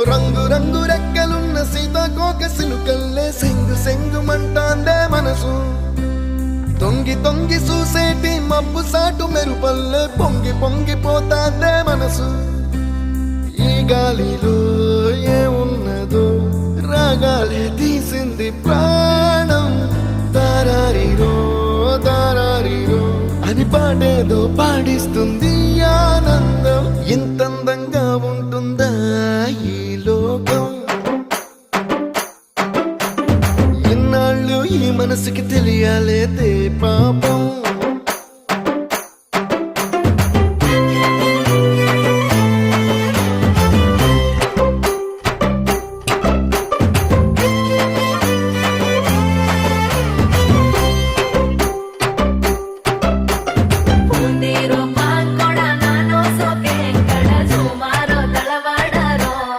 రంగు రంగు రెక్కలున్న సీతాకోక సిలుకల్లే సెంగు సెంగు మంటాందే మనసు తొంగి తొంగి చూసేటి మబ్బు సాటు మెరుపల్లే పొంగి పొంగిపోతాందే మనసు ఈ గాలిలో ఏమున్నదో రాగాలే తీసింది ప్రాణం దారారిరో దారారిరో అని పాడేదో పాడిస్తుంది ఆనందం ఇంత అందంగా ఉంటుందా ఈ లోకం ఇన్నాళ్ళు ఈ మనసుకి తెలియాలేదే పాపం